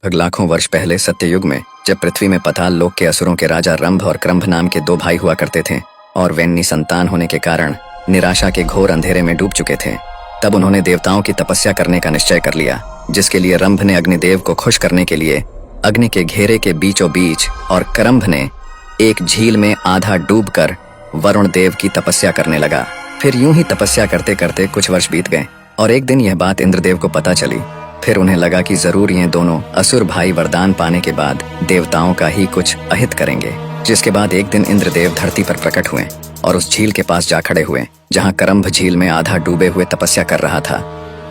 लगभग लाखों वर्ष पहले सत्ययुग में जब पृथ्वी में पाताल लोक के असुरों के राजा रंभ और क्रंभ नाम के दो भाई हुआ करते थे और वे निसंतान होने के कारण निराशा के घोर अंधेरे में डूब चुके थे, तब उन्होंने देवताओं की तपस्या करने का निश्चय कर लिया, जिसके लिए रंभ ने अग्निदेव को खुश करने के लिए अग्नि के घेरे के बीचों बीच और क्रंभ ने एक झील में आधा डूबकर वरुण देव की तपस्या करने लगा। फिर यूं ही तपस्या करते करते कुछ वर्ष बीत गए और एक दिन यह बात इंद्रदेव को पता चली। फिर उन्हें लगा कि जरूर ये दोनों असुर भाई वरदान पाने के बाद देवताओं का ही कुछ अहित करेंगे। जिसके बाद एक दिन इंद्रदेव धरती पर प्रकट हुए और उस झील के पास जा खड़े हुए जहाँ क्रंभ झील में आधा डूबे हुए तपस्या कर रहा था।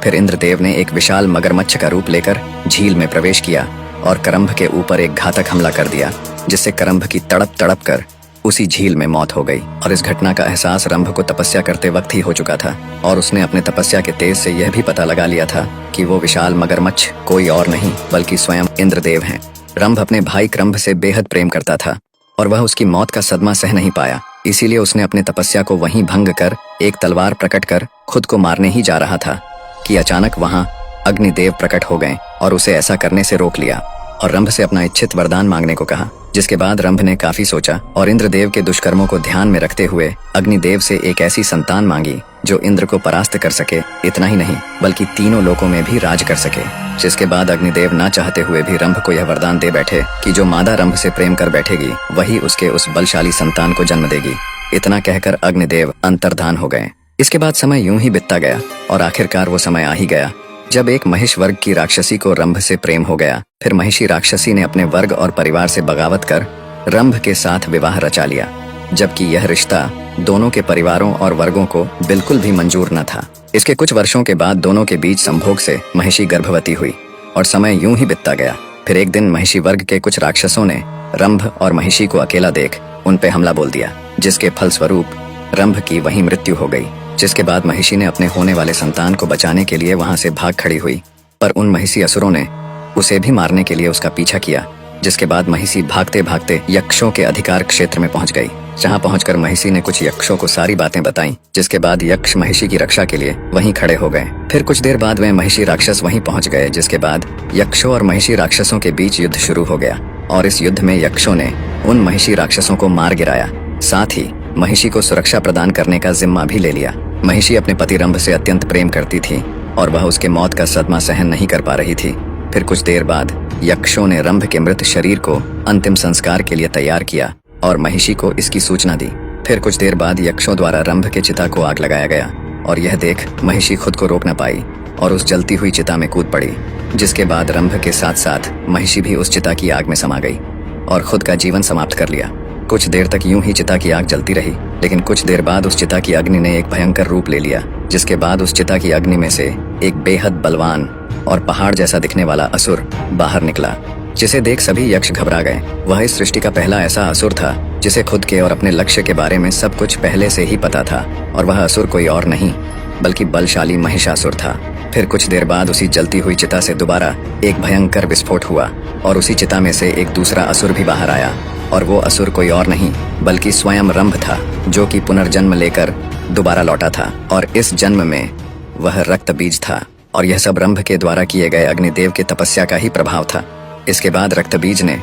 फिर इंद्रदेव ने एक विशाल मगरमच्छ का रूप लेकर झील में प्रवेश किया और क्रंभ के ऊपर एक घातक हमला कर दिया, जिससे क्रंभ की तड़प तड़प कर उसी झील में मौत हो गई। और इस घटना का एहसास रंभ को तपस्या करते वक्त ही हो चुका था और उसने अपने तपस्या के तेज से यह भी पता लगा लिया था कि वो विशाल मगरमच्छ कोई और नहीं बल्कि स्वयं इंद्रदेव हैं। रंभ अपने भाई क्रंभ से बेहद प्रेम करता था और वह उसकी मौत का सदमा सह नहीं पाया, इसीलिए उसने अपने तपस्या को वहीं भंग कर एक तलवार प्रकट कर खुद को मारने ही जा रहा था कि अचानक वहां अग्निदेव प्रकट हो गए और उसे ऐसा करने से रोक लिया और रंभ से अपना इच्छित वरदान मांगने को कहा। जिसके बाद रंभ ने काफी सोचा और इंद्रदेव के दुष्कर्मों को ध्यान में रखते हुए अग्निदेव से एक ऐसी संतान मांगी जो इंद्र को परास्त कर सके, इतना ही नहीं बल्कि तीनों लोकों में भी राज कर सके। जिसके बाद अग्निदेव ना चाहते हुए भी रंभ को यह वरदान दे बैठे कि जो मादा रंभ से प्रेम कर बैठेगी वही उसके उस बलशाली संतान को जन्म देगी। इतना कहकर अग्निदेव अंतर्धान हो गए। इसके बाद समय यूं ही बीतता गया और आखिरकार वो समय आ ही गया जब एक महिष वर्ग की राक्षसी को रंभ से प्रेम हो गया। फिर महिषी राक्षसी ने अपने वर्ग और परिवार से बगावत कर रंभ के साथ विवाह रचा लिया, जबकि यह रिश्ता दोनों के परिवारों और वर्गों को बिल्कुल भी मंजूर न था। इसके कुछ वर्षों के बाद दोनों के बीच संभोग से महिषी गर्भवती हुई और समय यूं ही बीतता गया। फिर एक दिन महिषी वर्ग के कुछ राक्षसों ने रंभ और महिषी को अकेला देख उन पे हमला बोल दिया, जिसके फलस्वरूप रंभ की वहीं मृत्यु हो गई। जिसके बाद महिषी ने अपने होने वाले संतान को बचाने के लिए वहां से भाग खड़ी हुई, पर उन महिषी असुरों ने उसे भी मारने के लिए उसका पीछा किया। जिसके बाद महिषी भागते भागते यक्षों के अधिकार क्षेत्र में पहुंच गई, जहां पहुंचकर महिषी ने कुछ यक्षों को सारी बातें बताई। जिसके बाद यक्ष महिषी की रक्षा के लिए वहीं खड़े हो गए। फिर कुछ देर बाद वे महिषी राक्षस वहीं पहुंच गए। जिसके बाद यक्षों और महिषी राक्षसों के बीच युद्ध शुरू हो गया और इस युद्ध में यक्षों ने उन महिषी राक्षसों को मार गिराया, साथ ही महिषी को सुरक्षा प्रदान करने का जिम्मा भी ले लिया। महिषी अपने पति रंभ से अत्यंत प्रेम करती थी और वह उसके मौत का सदमा सहन नहीं कर पा रही थी। फिर कुछ देर बाद यक्षों ने रंभ के मृत शरीर को अंतिम संस्कार के लिए तैयार किया और महिषी को इसकी सूचना दी। फिर कुछ देर बाद यक्षों द्वारा रंभ के चिता को आग लगाया गया और यह देख महिषी खुद को रोक न पाई और उस जलती हुई चिता में कूद पड़ी। जिसके बाद रंभ के साथ साथ महिषी भी उस चिता की आग में समा गई और खुद का जीवन समाप्त कर लिया। कुछ देर तक यूं ही चिता की आग जलती रही, लेकिन कुछ देर बाद उस चिता की अग्नि ने एक भयंकर रूप ले लिया। जिसके बाद उस चिता की अग्नि में से एक बेहद बलवान और पहाड़ जैसा दिखने वाला असुर बाहर निकला, जिसे देख सभी यक्ष घबरा गए। वह इस सृष्टि का पहला ऐसा असुर था जिसे खुद के और अपने लक्ष्य के बारे में सब कुछ पहले से ही पता था और वह असुर कोई और नहीं बल्कि बलशाली महिषासुर था। फिर कुछ देर बाद उसी जलती हुई चिता से दोबारा एक भयंकर विस्फोट हुआ और उसी चिता में से एक दूसरा असुर भी बाहर आया और वो असुर कोई और नहीं बल्कि स्वयं रंभ था, जो कि पुनर्जन्म लेकर दोबारा लौटा था और इस जन्म में वह रक्त बीज था और यह सब रंभ के द्वारा किए गए अग्निदेव की तपस्या का ही प्रभाव था। इसके बाद रक्त बीज ने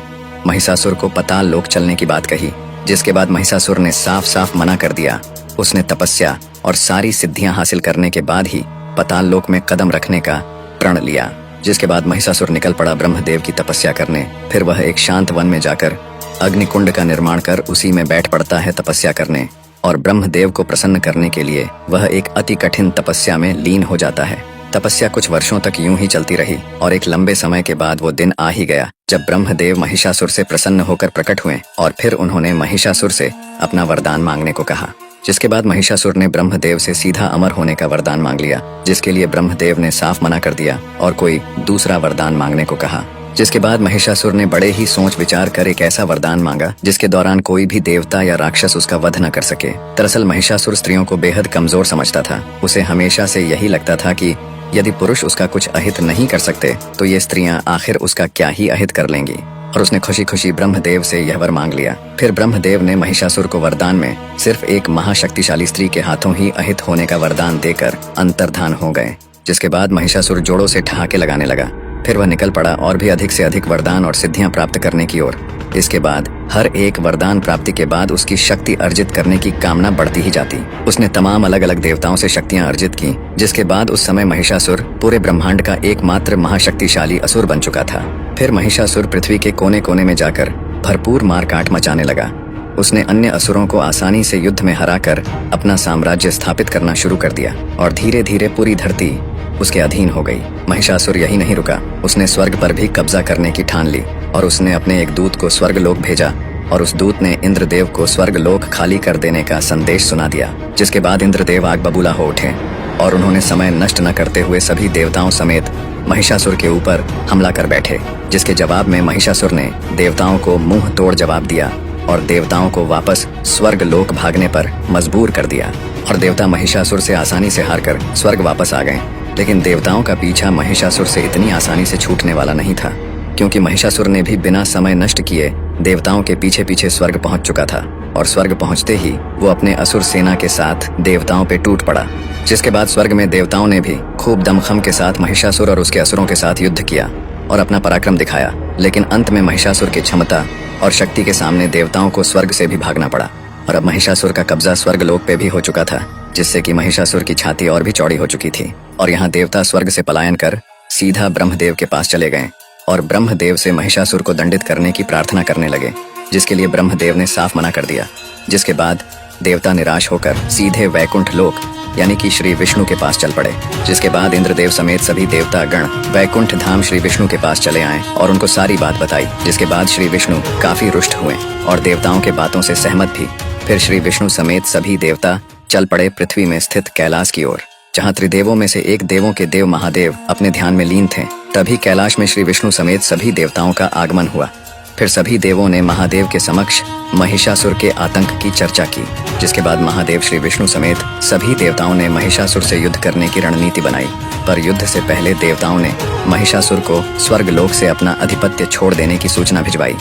महिषासुर को पाताल लोक चलने की बात कही, जिसके बाद महिषासुर ने साफ साफ मना कर दिया। उसने तपस्या और सारी सिद्धियां हासिल करने के बाद ही पाताल लोक में कदम रखने का प्रण लिया। जिसके बाद महिषासुर निकल पड़ा ब्रह्मदेव की तपस्या करने। फिर वह एक शांत वन में जाकर अग्निकुंड का निर्माण कर उसी में बैठ पड़ता है तपस्या करने और ब्रह्मदेव को प्रसन्न करने के लिए वह एक अति कठिन तपस्या में लीन हो जाता है। तपस्या कुछ वर्षों तक यूं ही चलती रही और एक लंबे समय के बाद वो दिन आ ही गया जब ब्रह्मदेव महिषासुर से प्रसन्न होकर प्रकट हुए और फिर उन्होंने महिषासुर से अपना वरदान मांगने को कहा। जिसके बाद महिषासुर ने ब्रह्मदेव से सीधा अमर होने का वरदान मांग लिया, जिसके लिए ब्रह्मदेव ने साफ मना कर दिया और कोई दूसरा वरदान मांगने को कहा। जिसके बाद महिषासुर ने बड़े ही सोच विचार कर एक ऐसा वरदान मांगा जिसके दौरान कोई भी देवता या राक्षस उसका वध न कर सके। दरअसल महिषासुर स्त्रियों को बेहद कमजोर समझता था। उसे हमेशा से यही लगता था कि यदि पुरुष उसका कुछ अहित नहीं कर सकते तो ये स्त्रियां आखिर उसका क्या ही अहित कर लेंगी, और उसने खुशी खुशी ब्रह्मदेव से यह वर मांग लिया। फिर ब्रह्मदेव ने महिषासुर को वरदान में सिर्फ एक महाशक्तिशाली स्त्री के हाथों ही अहित होने का वरदान देकर अंतर्धान हो गए। जिसके बाद महिषासुर जोड़ों से ठहाके लगाने लगा फिर वह निकल पड़ा और भी अधिक से अधिक वरदान और सिद्धियां प्राप्त करने की ओर। इसके बाद हर एक वरदान प्राप्ति के बाद उसकी शक्ति अर्जित करने की कामना बढ़ती ही जाती। उसने तमाम अलग अलग देवताओं से शक्तियां अर्जित की, जिसके बाद उस समय महिषासुर पूरे ब्रह्मांड का एकमात्र महाशक्तिशाली असुर बन चुका था। फिर महिषासुर पृथ्वी के कोने कोने में जाकर भरपूर मारकाट मचाने लगा। उसने अन्य असुरों को आसानी से युद्ध में हराकर अपना साम्राज्य स्थापित करना शुरू कर दिया और धीरे धीरे पूरी धरती उसके अधीन हो गई। महिषासुर यही नहीं रुका, उसने स्वर्ग पर भी कब्जा करने की ठान ली और उसने अपने एक दूत को स्वर्गलोक भेजा और उस दूत ने इंद्रदेव को स्वर्गलोक खाली कर देने का संदेश सुना दिया। जिसके बाद इंद्रदेव आग बबूला हो उठे और उन्होंने समय नष्ट न करते हुए सभी देवताओं समेत महिषासुर के ऊपर हमला कर बैठे। जिसके जवाब में महिषासुर ने देवताओं को मुंह तोड़ जवाब दिया और देवताओं को वापस स्वर्गलोक भागने पर मजबूर कर दिया और देवता महिषासुर से आसानी से हारकर स्वर्ग वापस आ गए। लेकिन देवताओं का पीछा महिषासुर से इतनी आसानी से छूटने वाला नहीं था, क्योंकि महिषासुर ने भी बिना समय नष्ट किए देवताओं के पीछे पीछे स्वर्ग पहुंच चुका था और स्वर्ग पहुंचते ही वो अपने असुर सेना के साथ देवताओं पे टूट पड़ा। जिसके बाद स्वर्ग में देवताओं ने भी खूब दमखम के साथ महिषासुर और उसके असुरों के साथ युद्ध किया और अपना पराक्रम दिखाया। लेकिन अंत में महिषासुर की क्षमता और शक्ति के सामने देवताओं को स्वर्ग से भी भागना पड़ा और अब महिषासुर का कब्जा स्वर्गलोक पे भी हो चुका था, जिससे कि महिषासुर की छाती और भी चौड़ी हो चुकी थी। और यहाँ देवता स्वर्ग से पलायन कर सीधा ब्रह्मदेव के पास चले गए और ब्रह्मदेव से महिषासुर को दंडित करने की प्रार्थना करने लगे, जिसके लिए ब्रह्मदेव ने साफ मना कर दिया। जिसके बाद देवता निराश होकर सीधे वैकुंठ लोक यानी कि श्री विष्णु के पास चल पड़े। जिसके बाद इंद्रदेव समेत सभी देवता गण वैकुंठ धाम श्री विष्णु के पास चले आए और उनको सारी बात बताई। जिसके बाद श्री विष्णु काफी रुष्ट हुए और देवताओं के बातों से सहमत भी। फिर श्री विष्णु समेत सभी देवता चल पड़े पृथ्वी में स्थित कैलाश की ओर, जहाँ त्रिदेवों में से एक देवों के देव महादेव अपने ध्यान में लीन थे। तभी कैलाश में श्री विष्णु समेत सभी देवताओं का आगमन हुआ। फिर सभी देवों ने महादेव के समक्ष महिषासुर के आतंक की चर्चा की। जिसके बाद महादेव श्री विष्णु समेत सभी देवताओं ने महिषासुर से युद्ध करने की रणनीति बनाई। पर युद्ध से पहले देवताओं ने महिषासुर को स्वर्गलोक से अपना अधिपत्य छोड़ देने की सूचना भिजवाई,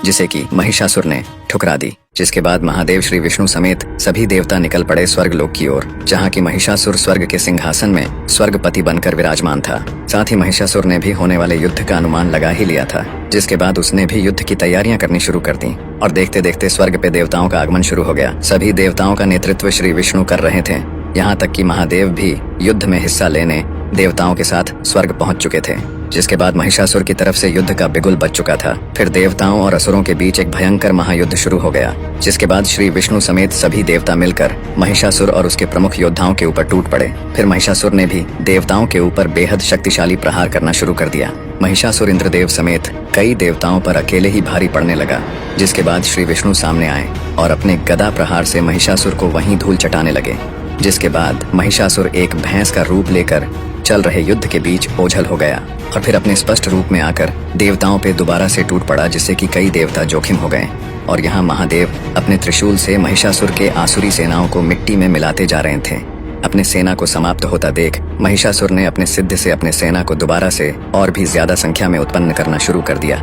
जिसे कि महिषासुर ने ठुकरा दी। जिसके बाद महादेव श्री विष्णु समेत सभी देवता निकल पड़े स्वर्गलोक की ओर, जहाँ की महिषासुर स्वर्ग के सिंहासन में स्वर्गपति बनकर विराजमान था। साथ ही महिषासुर ने भी होने वाले युद्ध का अनुमान लगा ही लिया था। जिसके बाद उसने भी युद्ध की तैयारियां करनी शुरू कर दी और देखते देखते स्वर्ग पे देवताओं का आगमन शुरू हो गया। सभी देवताओं का नेतृत्व श्री विष्णु कर रहे थे, यहाँ तक कि महादेव भी युद्ध में हिस्सा लेने देवताओं के साथ स्वर्ग पहुंच चुके थे। जिसके बाद महिषासुर की तरफ से युद्ध का बिगुल बज चुका था। फिर देवताओं और असुरों के बीच एक भयंकर महायुद्ध शुरू हो गया। जिसके बाद श्री विष्णु समेत सभी देवता मिलकर महिषासुर और उसके प्रमुख योद्धाओं के ऊपर टूट पड़े। फिर महिषासुर ने भी देवताओं के ऊपर बेहद शक्तिशाली प्रहार करना शुरू कर दिया। महिषासुर इंद्रदेव समेत कई देवताओं पर अकेले ही भारी पड़ने लगा। जिसके बाद श्री विष्णु सामने आए और अपने गदा प्रहार से महिषासुर को वहीं धूल चटाने लगे। जिसके बाद महिषासुर एक भैंस का रूप लेकर चल रहे युद्ध के बीच ओझल हो गया और फिर अपने स्पष्ट रूप में आकर देवताओं पे दोबारा से टूट पड़ा, जिससे कि कई देवता जोखिम हो गए। और यहाँ महादेव अपने त्रिशूल से महिषासुर के आसुरी सेनाओं को मिट्टी में मिलाते जा रहे थे। अपने सेना को समाप्त होता देख महिषासुर ने अपने सिद्ध से अपने सेना को दोबारा से और भी ज्यादा संख्या में उत्पन्न करना शुरू कर दिया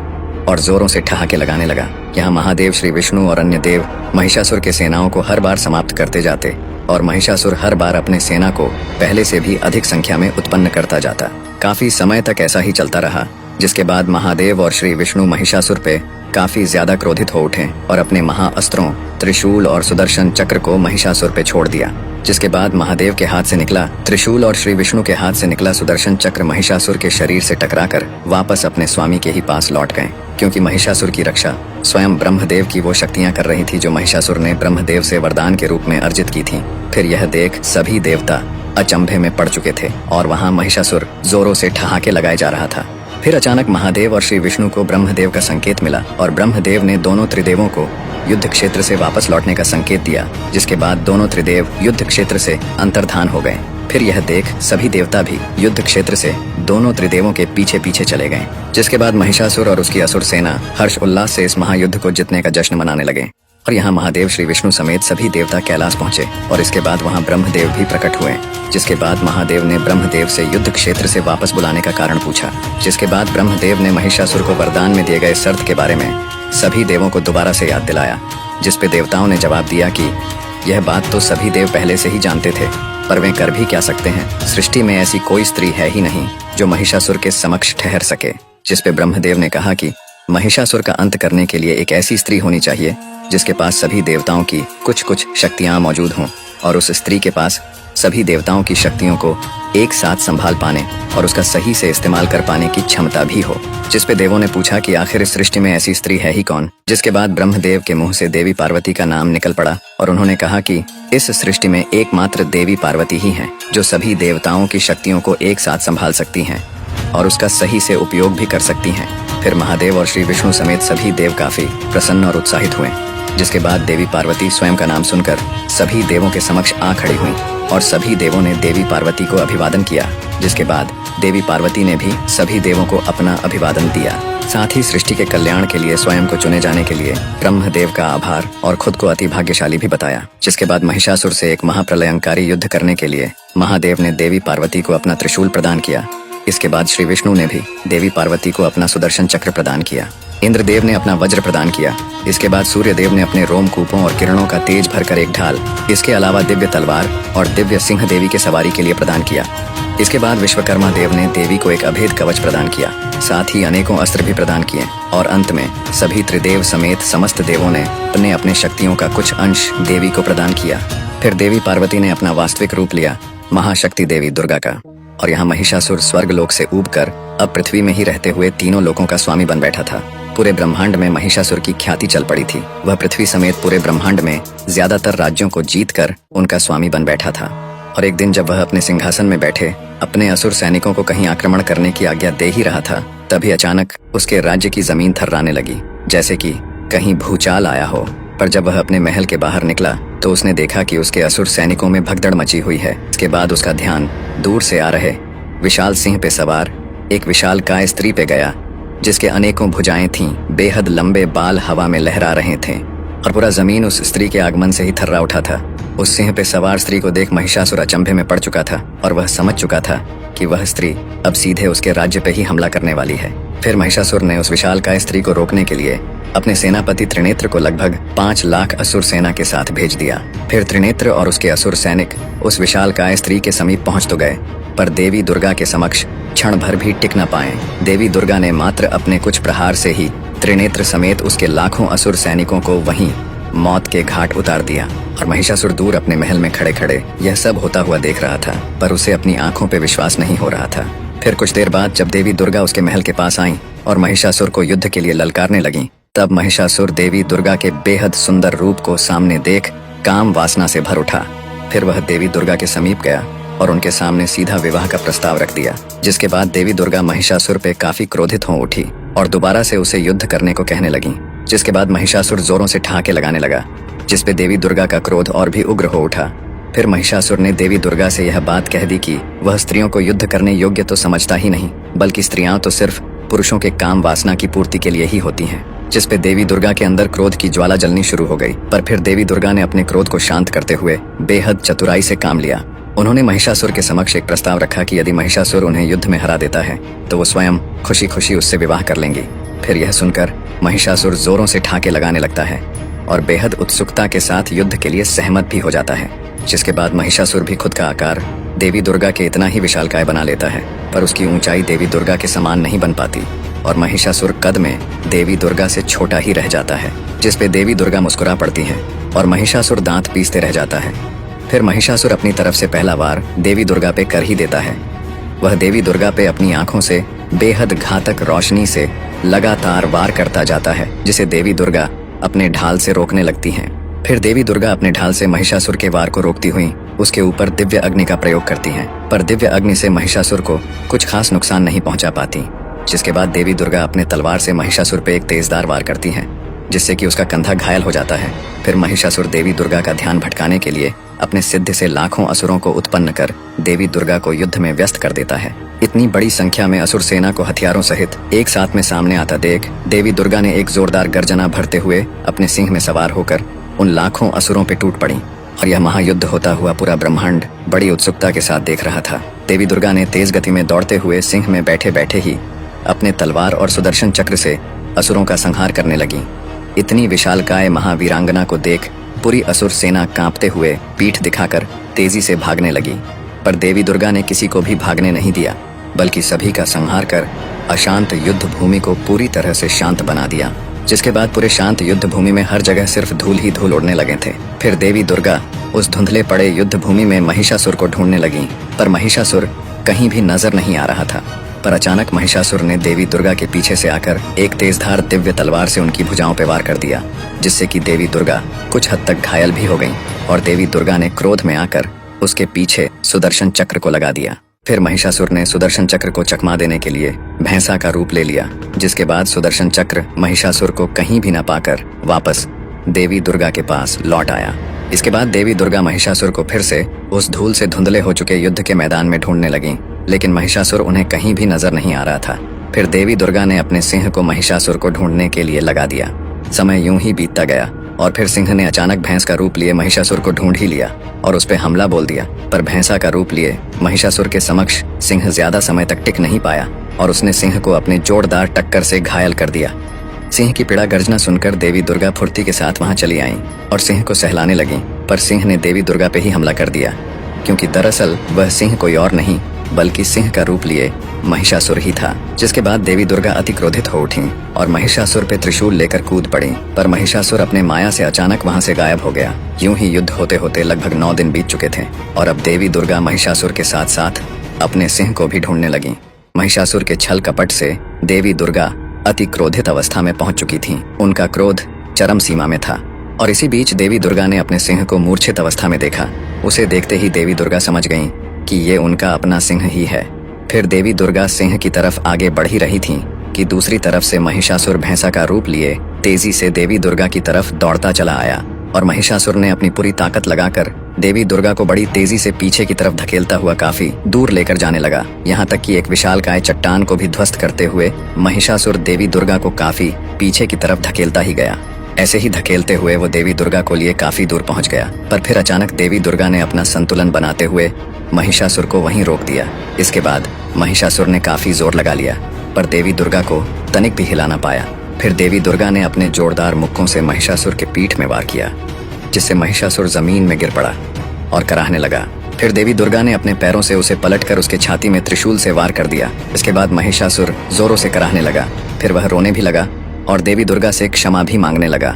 और जोरों से ठहाके लगाने लगा। यहाँ महादेव श्री विष्णु और अन्य देव महिषासुर के सेनाओं को हर बार समाप्त करते जाते और महिषासुर हर बार अपने सेना को पहले से भी अधिक संख्या में उत्पन्न करता जाता। काफी समय तक ऐसा ही चलता रहा। जिसके बाद महादेव और श्री विष्णु महिषासुर पे काफी ज्यादा क्रोधित हो उठे और अपने महाअस्त्रों त्रिशूल और सुदर्शन चक्र को महिषासुर पे छोड़ दिया। जिसके बाद महादेव के हाथ से निकला त्रिशूल और श्री विष्णु के हाथ से निकला सुदर्शन चक्र महिषासुर के शरीर से टकराकर वापस अपने स्वामी के ही पास लौट गए, क्योंकि महिषासुर की रक्षा स्वयं ब्रह्मदेव की वो शक्तियां कर रही थी जो महिषासुर ने ब्रह्मदेव से वरदान के रूप में अर्जित की थी। फिर यह देख सभी देवता अचंभे में पड़ चुके थे और वहाँ महिषासुर जोरों से ठहाके लगाए जा रहा था। फिर अचानक महादेव और श्री विष्णु को ब्रह्मदेव का संकेत मिला और ब्रह्मदेव ने दोनों त्रिदेवों को युद्ध क्षेत्र से वापस लौटने का संकेत दिया। जिसके बाद दोनों त्रिदेव युद्ध क्षेत्र से अंतर्धान हो गए। फिर यह देख सभी देवता भी युद्ध क्षेत्र से दोनों त्रिदेवों के पीछे पीछे चले गए। जिसके बाद महिषासुर और उसकी असुर सेना हर्ष उल्लास से इस महायुद्ध को जीतने का जश्न मनाने लगे। और यहाँ महादेव श्री विष्णु समेत सभी देवता कैलाश पहुंचे और इसके बाद वहाँ ब्रह्मदेव भी प्रकट हुए। जिसके बाद महादेव ने ब्रह्मदेव से युद्ध क्षेत्र से वापस बुलाने का कारण पूछा। जिसके बाद ब्रह्मदेव ने महिषासुर को वरदान में दिए गए शर्त के बारे में सभी देवों को दोबारा से याद दिलाया, जिसपे देवताओं ने जवाब दिया कि यह बात तो सभी देव पहले से ही जानते थे, पर वे कर भी क्या सकते हैं। सृष्टि में ऐसी कोई स्त्री है ही नहीं जो महिषासुर के समक्ष ठहर सके। जिस पे ब्रह्मदेव ने कहा कि महिषासुर का अंत करने के लिए एक ऐसी स्त्री होनी चाहिए जिसके पास सभी देवताओं की कुछ कुछ शक्तियां मौजूद हों, और उस स्त्री के पास सभी देवताओं की शक्तियों को एक साथ संभाल पाने और उसका सही से इस्तेमाल कर पाने की क्षमता भी हो। जिस पे देवों ने पूछा कि आखिर इस सृष्टि में ऐसी स्त्री है ही कौन। जिसके बाद ब्रह्मदेव के मुंह से देवी पार्वती का नाम निकल पड़ा और उन्होंने कहा कि इस सृष्टि में एकमात्र देवी पार्वती ही हैं जो सभी देवताओं की शक्तियों को एक साथ संभाल सकती हैं और उसका सही से उपयोग भी कर सकती हैं। फिर महादेव और श्री विष्णु समेत सभी देव काफी प्रसन्न और उत्साहित हुए। जिसके बाद देवी पार्वती स्वयं का नाम सुनकर सभी देवों के समक्ष आ खड़ी हुई और सभी देवों ने देवी पार्वती को अभिवादन किया। जिसके बाद देवी पार्वती ने भी सभी देवों को अपना अभिवादन दिया। साथ ही सृष्टि के कल्याण के लिए स्वयं को चुने जाने के लिए ब्रह्मदेव का आभार और खुद को अति भाग्यशाली भी बताया। जिसके बाद महिषासुर से एक महाप्रलयंकारी युद्ध करने के लिए महादेव ने देवी पार्वती को अपना त्रिशूल प्रदान किया। इसके बाद श्री विष्णु ने भी देवी पार्वती को अपना सुदर्शन चक्र प्रदान किया। इंद्रदेव ने अपना वज्र प्रदान किया। इसके बाद सूर्यदेव ने अपने रोमकूपों और किरणों का तेज भरकर एक ढाल, इसके अलावा दिव्य तलवार और दिव्य सिंह देवी के सवारी के लिए प्रदान किया। इसके बाद विश्वकर्मा देव ने देवी को एक अभेद कवच प्रदान किया। साथ ही अनेकों अस्त्र भी प्रदान किए और अंत में सभी त्रिदेव समेत समस्त देवों ने अपने अपने शक्तियों का कुछ अंश देवी को प्रदान किया। फिर देवी पार्वती ने अपना वास्तविक रूप लिया महाशक्ति देवी दुर्गा का, और यहाँ महिषासुर स्वर्ग लोक से ऊबकर अब पृथ्वी में ही रहते हुए तीनों लोकों का स्वामी बन बैठा था। पूरे ब्रह्मांड में महिषासुर की ख्याति चल पड़ी थी। वह पृथ्वी समेत पूरे ब्रह्मांड में ज्यादातर राज्यों को जीतकर उनका स्वामी बन बैठा था। और एक दिन जब वह अपने सिंहासन में बैठे अपने असुर सैनिकों को कहीं आक्रमण करने की आज्ञा दे ही रहा था, तभी अचानक उसके राज्य की जमीन थर्राने लगी, जैसे कि कहीं भूचाल आया हो। पर जब वह अपने महल के बाहर निकला तो उसने देखा कि उसके असुर सैनिकों में भगदड़ मची हुई है। इसके बाद उसका ध्यान दूर से आ रहे विशाल सिंह पे सवार एक विशालकाय स्त्री पे गया, जिसके अनेकों भुजाएं थीं, बेहद लंबे बाल हवा में लहरा रहे थे और पूरा जमीन उस स्त्री के आगमन से ही थर्रा उठा था। उस सिंह पे सवार स्त्री को देख महिषासुर अचंभे में पड़ चुका था और वह समझ चुका था कि वह स्त्री अब सीधे उसके राज्य पे ही हमला करने वाली है। फिर महिषासुर ने उस विशालकाय स्त्री को रोकने के लिए अपने सेनापति त्रिनेत्र को लगभग 5 लाख असुर सेना के साथ भेज दिया। फिर त्रिनेत्र और उसके असुर सैनिक उस विशालकाय स्त्री के समीप पहुंच तो गए, पर देवी दुर्गा के समक्ष क्षण भर भी टिक न पाए। देवी दुर्गा ने मात्र अपने कुछ प्रहार से ही त्रिनेत्र समेत उसके लाखों असुर सैनिकों को वहीं मौत के घाट उतार दिया। और महिषासुर दूर अपने महल में खड़े खड़े यह सब होता हुआ देख रहा था, पर उसे अपनी आंखों पे विश्वास नहीं हो रहा था। फिर कुछ देर बाद जब देवी दुर्गा उसके महल के पास आईं और महिषासुर को युद्ध के लिए ललकारने लगीं, तब महिषासुर देवी दुर्गा के बेहद सुंदर रूप को सामने देख काम वासना से भर उठा। फिर वह देवी दुर्गा के समीप गया और उनके सामने सीधा विवाह का प्रस्ताव रख दिया। जिसके बाद देवी दुर्गा महिषासुर पे काफी क्रोधित हो उठी और दोबारा से उसे युद्ध करने को कहने लगी। जिसके बाद महिषासुर जोरों से ठहाके लगाने लगा, जिसपे देवी दुर्गा का क्रोध और भी उग्र हो उठा। फिर महिषासुर ने देवी दुर्गा से यह बात कह दी कि वह स्त्रियों को युद्ध करने योग्य तो समझता ही नहीं, बल्कि स्त्रियां तो सिर्फ पुरुषों के काम वासना की पूर्ति के लिए ही होती हैं। जिस पे देवी दुर्गा के अंदर क्रोध की ज्वाला जलनी शुरू हो गई। पर फिर देवी दुर्गा ने अपने क्रोध को शांत करते हुए बेहद चतुराई से काम लिया। उन्होंने महिषासुर के समक्ष एक प्रस्ताव रखा कि यदि महिषासुर उन्हें युद्ध में हरा देता है तो वो स्वयं खुशी खुशी उससे विवाह कर लेंगी। फिर यह सुनकर महिषासुर जोरों से ठहाके लगाने लगता है और बेहद उत्सुकता के साथ युद्ध के लिए सहमत भी हो जाता है। जिसके बाद महिषासुर भी खुद का आकार देवी दुर्गा के इतना ही विशालकाय बना लेता है, पर उसकी ऊंचाई देवी दुर्गा के समान नहीं बन पाती और महिषासुर कद में देवी दुर्गा से छोटा ही रह जाता है। जिस पे देवी दुर्गा मुस्कुरा पड़ती है और महिषासुर दांत पीसते रह जाता है। फिर महिषासुर अपनी तरफ से पहला वार देवी दुर्गा पे कर ही देता है। वह देवी दुर्गा पे अपनी आंखों से बेहद घातक रोशनी से लगातार वार करता जाता है, जिसे देवी दुर्गा अपने ढाल से रोकने लगती हैं। फिर देवी दुर्गा अपने ढाल से महिषासुर के वार को रोकती हुई उसके ऊपर दिव्य अग्नि का प्रयोग करती हैं, पर दिव्य अग्नि से महिषासुर को कुछ खास नुकसान नहीं पहुंचा पाती। जिसके बाद देवी दुर्गा अपने तलवार से महिषासुर पे एक तेजदार वार करती हैं, जिससे कि उसका कंधा घायल हो जाता है। फिर महिषासुर देवी दुर्गा का ध्यान भटकाने के लिए अपने सिद्ध से लाखों असुरों को उत्पन्न कर देवी दुर्गा को युद्ध में व्यस्त कर देता है। इतनी बड़ी संख्या में असुर सेना को हथियारों सहित एक साथ में सामने आता देख देवी दुर्गा ने एक जोरदार गर्जना भरते हुए अपने सिंह में सवार होकर उन लाखों असुरों पे टूट पड़ी और यह महायुद्ध होता हुआ पूरा ब्रह्मांड बड़ी उत्सुकता के साथ देख रहा था। देवी दुर्गा ने तेज गति में दौड़ते हुए सिंह में बैठे बैठे ही अपने तलवार और सुदर्शन चक्र से असुरों का संहार करने लगी। इतनी विशालकाय महावीरांगना को देख पूरी असुर सेना कांपते हुए पीठ दिखाकर तेजी से भागने लगी, पर देवी दुर्गा ने किसी को भी भागने नहीं दिया, बल्कि सभी का संहार कर अशांत युद्ध भूमि को पूरी तरह से शांत बना दिया। जिसके बाद पूरे शांत युद्ध भूमि में हर जगह सिर्फ धूल ही धूल उड़ने लगे थे। फिर देवी दुर्गा उस धुंधले पड़े युद्ध भूमि में महिषासुर को ढूंढने लगी, पर महिषासुर कहीं भी नजर नहीं आ रहा था। पर अचानक महिषासुर ने देवी दुर्गा के पीछे से आकर एक तेजधार दिव्य तलवार से उनकी भुजाओं पर वार कर दिया, जिससे कि देवी दुर्गा कुछ हद तक घायल भी हो गईं, और देवी दुर्गा ने क्रोध में आकर उसके पीछे सुदर्शन चक्र को लगा दिया। फिर महिषासुर ने सुदर्शन चक्र को चकमा देने के लिए भैंसा का रूप ले लिया, जिसके बाद सुदर्शन चक्र महिषासुर को कहीं भी न पाकर वापस देवी दुर्गा के पास लौट आया। इसके बाद देवी दुर्गा महिषासुर को फिर से उस धूल से धुंधले हो चुके युद्ध के मैदान में ढूंढने लगी, लेकिन महिषासुर उन्हें कहीं भी नजर नहीं आ रहा था। फिर देवी दुर्गा ने अपने सिंह को महिषासुर को ढूंढने के लिए लगा दिया। समय यूं ही बीतता गया और फिर सिंह ने अचानक भैंस का रूप लिए महिषासुर को ढूंढ ही लिया और उस पे हमला बोल दिया। पर भैंसा का रूप लिए महिषासुर के समक्ष सिंह ज्यादा समय तक टिक नहीं पाया और उसने सिंह को अपने जोरदार टक्कर से घायल कर दिया। सिंह की पीड़ा गर्जना सुनकर देवी दुर्गा फुर्ती के साथ वहां चली आईं और सिंह को सहलाने लगी, पर सिंह ने देवी दुर्गा पे ही हमला कर दिया, क्योंकि दरअसल वह सिंह कोई और नहीं बल्कि सिंह का रूप लिए महिषासुर ही था। जिसके बाद देवी दुर्गा अति क्रोधित हो उठी और महिषासुर पे त्रिशूल लेकर कूद पड़ी, पर महिषासुर अपने माया से अचानक वहां से गायब हो गया। यूं ही युद्ध होते होते लगभग 9 दिन बीत चुके थे और अब देवी दुर्गा महिषासुर के साथ साथ अपने सिंह को भी ढूंढने लगी। महिषासुर के छल कपट से देवी दुर्गा अति क्रोधित अवस्था में पहुंच चुकी थी। उनका क्रोध चरम सीमा में था और इसी बीच देवी दुर्गा ने अपने सिंह को मूर्छित अवस्था में देखा। उसे देखते ही देवी दुर्गा समझ गईं कि ये उनका अपना सिंह ही है। फिर देवी दुर्गा सिंह की तरफ आगे बढ़ ही रही थी कि दूसरी तरफ से महिषासुर भैंसा का रूप लिए तेजी से देवी दुर्गा की तरफ दौड़ता चला आया और महिषासुर ने अपनी पूरी ताकत लगाकर देवी दुर्गा को बड़ी तेजी से पीछे की तरफ धकेलता हुआ काफी दूर लेकर जाने लगा। यहाँ तक कि एक विशालकाय चट्टान को भी ध्वस्त करते हुए महिषासुर देवी दुर्गा को काफी पीछे की तरफ धकेलता ही गया। ऐसे ही धकेलते हुए वो देवी दुर्गा को लिए काफी दूर पहुंच गया, पर फिर अचानक देवी दुर्गा ने अपना संतुलन बनाते हुए महिषासुर को वहीं रोक दिया। इसके बाद महिषासुर ने काफी जोर लगा लिया, पर देवी दुर्गा को तनिक भी हिला ना पाया। फिर देवी दुर्गा ने अपने जोरदार मुक्कों से महिषासुर के पीठ में वार किया, जिससे महिषासुर जमीन में गिर पड़ा और कराहने लगा। फिर देवी दुर्गा ने अपने पैरों से उसे पलटकर उसके छाती में त्रिशूल से वार कर दिया। इसके बाद महिषासुर जोरों से कराहने लगा। फिर वह रोने भी लगा और देवी दुर्गा से क्षमा भी मांगने लगा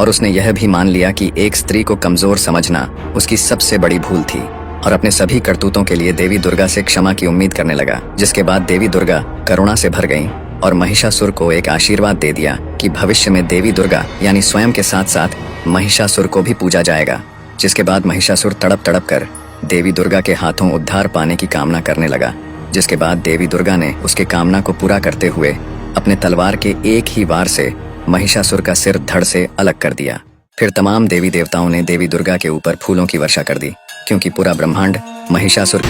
और उसने यह भी मान लिया कि एक स्त्री को कमजोर समझना उसकी सबसे बड़ी भूल थी और अपने सभी करतूतों के लिए देवी दुर्गा से क्षमा की उम्मीद करने लगा। जिसके बाद देवी दुर्गा करुणा से भर गईं और महिषासुर को एक आशीर्वाद दे दिया कि भविष्य में देवी दुर्गा यानी स्वयं के साथ साथ महिषासुर को भी पूजा जाएगा। जिसके बाद महिषासुर तड़प तड़प कर देवी दुर्गा के हाथों उद्धार पाने की कामना करने लगा। जिसके बाद देवी दुर्गा ने उसके कामना को पूरा करते हुए अपने तलवार के एक ही वार से महिषासुर का सिर धड़ से अलग कर दिया। फिर तमाम देवी देवताओं ने देवी दुर्गा के ऊपर फूलों की वर्षा कर दी, क्योंकि पूरा ब्रह्मांड महिषासुर